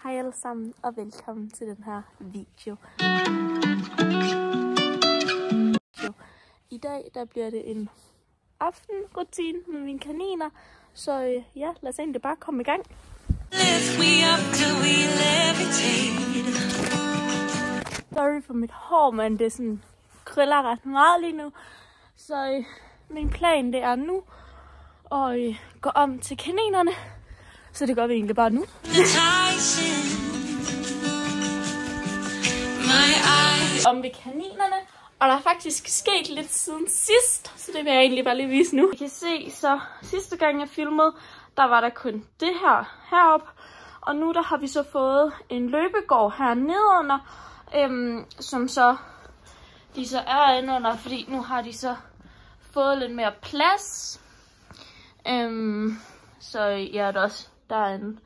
Hej alle sammen og velkommen til den her video. I dag der bliver det en aftenrutine med mine kaniner, så ja, lad os egentlig bare komme i gang. Sorry for mit hår, men det sådan krøller ret meget lige nu. Så min plan det er nu at gå om til kaninerne. Så det gør vi egentlig bare nu. Om ved kaninerne. Og der er faktisk sket lidt siden sidst. Så det vil jeg egentlig bare lige vise nu. I kan se, så sidste gang jeg filmede, der var der kun det her heroppe. Og nu der har vi så fået en løbegård her nedenunder. Som så de så er indenunder, fordi nu har de så fået lidt mere plads. Så ja, der er en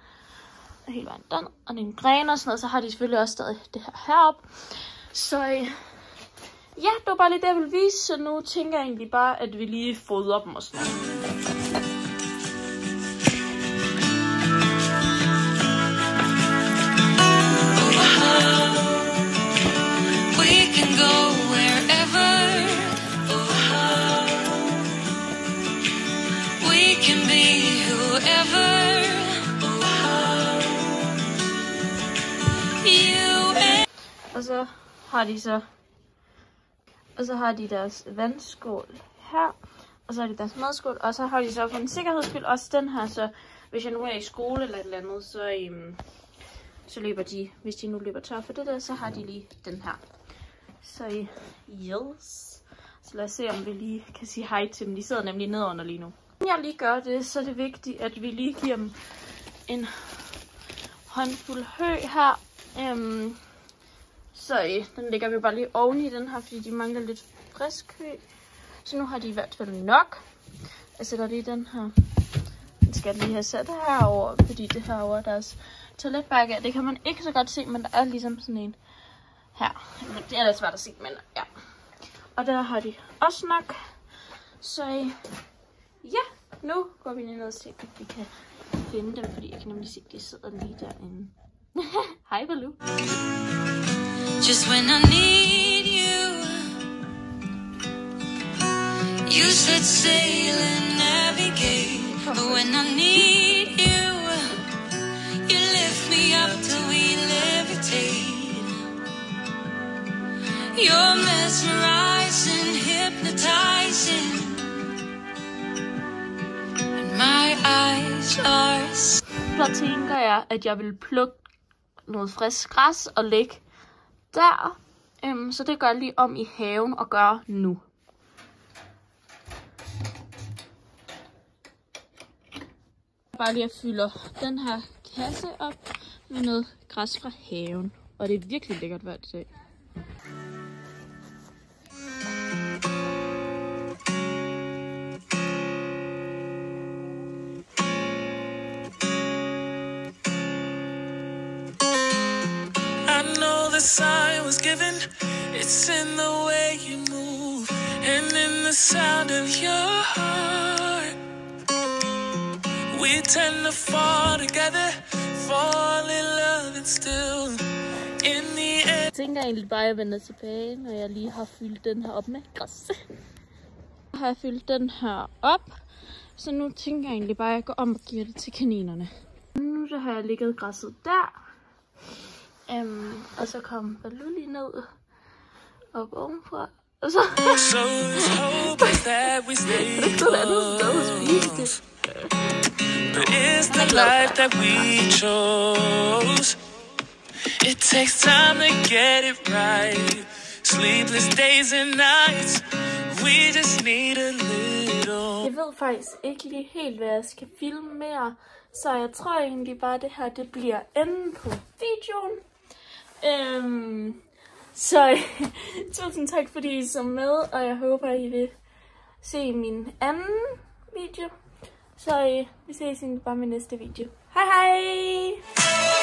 helt vejen den, og en gren og sådan noget, så har de selvfølgelig også stadig det her heroppe. Så ja, det var bare lige det, jeg ville vise, så nu tænker jeg egentlig bare, at vi lige fodrer dem og sådan noget. Og så har de deres vandskål her, og så har de deres madskål, og så har de så for en sikkerheds skyld også den her, så hvis jeg nu er i skole eller et eller andet, så løber de, hvis de nu løber tør for det der, så har de lige den her. Så yes. Så lad os se, om vi lige kan sige hej til dem. De sidder nemlig nedenunder lige nu. Når jeg lige gør det, så er det vigtigt, at vi lige giver dem en håndfuld hø her. Så den lægger vi bare lige oven i den her, fordi de mangler lidt frisk hø. Så nu har de i hvert fald nok. Jeg sætter lige den her. Den skal lige have sat herover, fordi det herover er deres toiletbakke. Det kan man ikke så godt se, men der er ligesom sådan en her. Det er lidt svært at se, men ja. Og der har de også nok. Så ja, nu går vi lige ned og ser, at vi kan finde dem, fordi jeg kan nemlig se, at de sidder lige derinde. Hej, Baloo. Just when I need you, you set sail and navigate. But when I need you, you lift me up till we levitate. You're mesmerizing, hypnotizing, and my eyes are. Så tænker jeg, at jeg vil plukke noget frisk græs og lægge der. Så det gør jeg lige om i haven og gør nu. Bare lige at fylde den her kasse op med noget græs fra haven. Og det er virkelig lækkert hver dag. The sign was given, it's in the way you move, and in the sound of your heart. We tend to fall together, fall in love and still in the end. Jeg tænker egentlig bare, at jeg vender tilbage, når jeg lige har fyldt den her op med græs. Jeg har fyldt den her op, så nu tænker jeg egentlig bare, at jeg går om og giver det til kaninerne. Nu så har jeg ligget græsset der. Og så kom Baloo lige ned op ovenfra, og så But it's the life that we chose. It takes time to get it right. Sleepless days and nights. We just need a little. Jeg ved faktisk ikke lige helt, hvad jeg skal filme mere, så jeg tror egentlig bare, at det her det bliver enden på videoen. Så tusind tak fordi I så med, og jeg håber I vil se min anden video. Så vi ses bare med næste video. Hej hej!